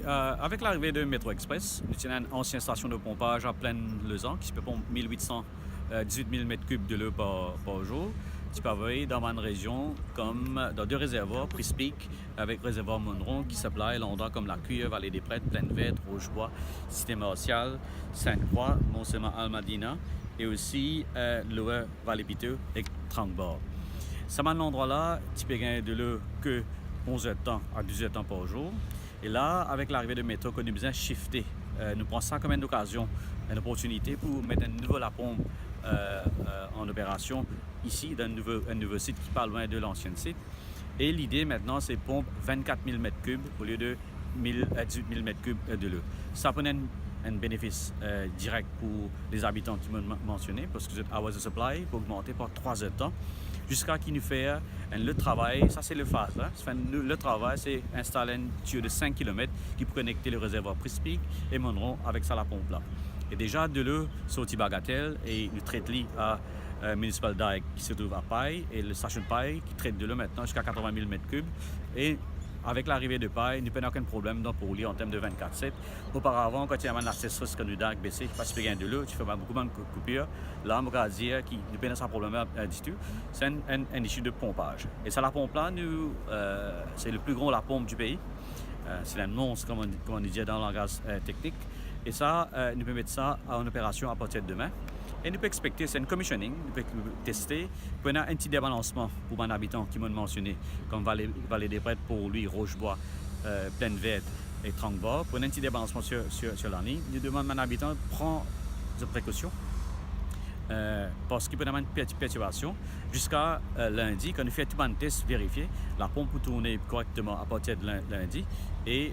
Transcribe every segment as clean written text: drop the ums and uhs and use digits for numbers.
Avec l'arrivée de Métro Express, nous tenons une ancienne station de pompage à Plaine-Lezan qui peut pomper 1818 000 m3 de l'eau par jour. Tu peux avoir dans ma région comme dans deux réservoirs, Prise Peak avec réservoir Monron qui supply l'endroit comme la Cuire, Vallée des Prêtres, Plaine-Verte, Rochebois, Cité Martiale, Sainte-Croix, Mont-Saint-Almadina et aussi Loire, Vallée-Piteux et Tranquebar. Ça m'a l'endroit-là, tu peux gagner de l'eau que 11 heures de temps à 12 heures de temps par jour. Et là, avec l'arrivée de métro, qu'on a besoin de shifter, nous prenons ça comme une occasion, une opportunité pour mettre un nouveau la pompe en opération ici, dans un nouveau site qui n'est pas loin de l'ancien site. Et l'idée maintenant, c'est pompe 24 000 m3 au lieu de 18 000 m3 de l'eau. Ça peut être un bénéfice direct pour les habitants qui m'ont mentionné, parce que the hours of supply peut augmenter par 3 heures de temps, jusqu'à qui nous fait le travail, ça c'est le phase. Hein? Le travail, c'est installer un tuyau de 5 km qui peut connecter le réservoir Prise Peak et Monron avec ça la pompe là. Et déjà de l'eau sortie Bagatelle et nous traite à Municipal Dike qui se trouve à Paille et le Station Paille qui traite de l'eau maintenant jusqu'à 80 000 m3. Et avec l'arrivée de Paille, nous n'avons aucun problème pour lui en termes de 24/7. Auparavant, quand il y avait la cesseuse que nous avons baissé, parce que tu de l'eau, tu fais beaucoup de coupures. Là, on va dire qu'il nous pas un problème du tout. C'est un issue de pompage. Et ça, la pompe là, c'est le plus gros la pompe du pays. C'est un monstre, comme on dit dans le langage technique. Et ça, nous pouvons mettre ça en opération à partir de demain. Et nous pouvons expecter, c'est un commissioning, nous pouvons tester, pour un petit débalancement pour un habitant qui m'a mentionné, comme Vallée des Prêtres pour lui, Rochebois, Plaine-Verte et Tranquebar. Pour un petit débalancement sur la ligne, nous demandons à un habitant de prendre des précautions parce qu'il peut y avoir une petite perturbation jusqu'à lundi, quand nous faisons tout un test vérifié, la pompe peut tourner correctement à partir de lundi et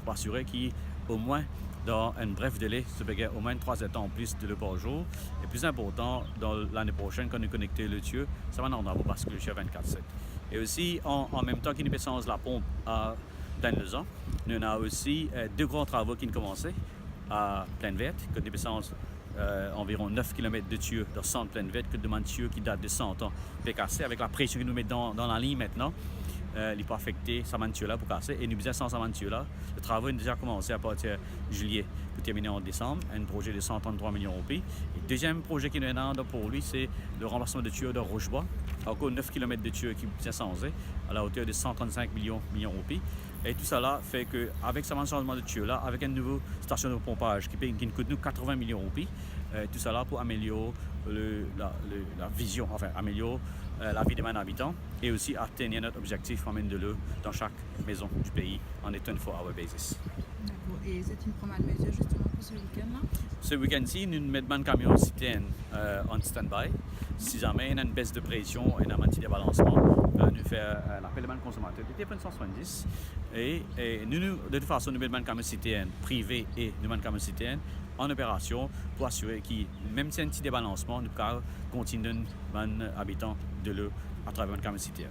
pour assurer qu'au moins dans un bref délai, ça peut au moins 3 heures en plus de l'eau par jour. Et plus important, dans l'année prochaine, quand nous connectons le tuyau, ça va en avoir parce que le tuyau 24/7. Et aussi, en même temps qu'il nous fait la pompe à Plaine-Lezan, nous avons aussi deux grands travaux qui ont commencé à Plaine-Verte, que nous avons environ 9 km de tuyaux dans le centre Plaine-Verte, que demande tuyaux qui datent de 100 ans, peut casser avec la pression que nous mettons dans la ligne maintenant. Il peut affecter sa là pour casser. Et nous besoin sans sa là. Le travail a déjà commencé à partir de juillet pour terminer en décembre. Un projet de 133 millions d'euros. Et le deuxième projet qui nous est pour lui, c'est le remplacement de tuyaux de Rochebois. Encore 9 km de tuyaux qui sont changés à la hauteur de 135 millions d'euros. Et tout ça là fait qu'avec ce changement de tuyau là, avec une nouvelle station de pompage qui nous coûte nous 80 millions d'euros, tout ça là pour améliorer la vision, enfin améliorer la vie des habitants et aussi atteindre notre objectif d'amener de l'eau dans chaque maison du pays en 24-hour basis. D'accord. Et c'est une première mesure justement pour ce week-end-là? Ce week-end-ci, nous mettons un camion citerne en stand-by. Si jamais il y a une baisse de pression et un petit débalancement, nous faisons l'appel de consommateur de TPN 170. Et nous, de toute façon, nous mettons un camion citerne privé et nous mettons un camion citerne en opération pour assurer que même si y a un petit débalancement, nous pouvons continuer à habitants de l'eau à travers un camion citerne.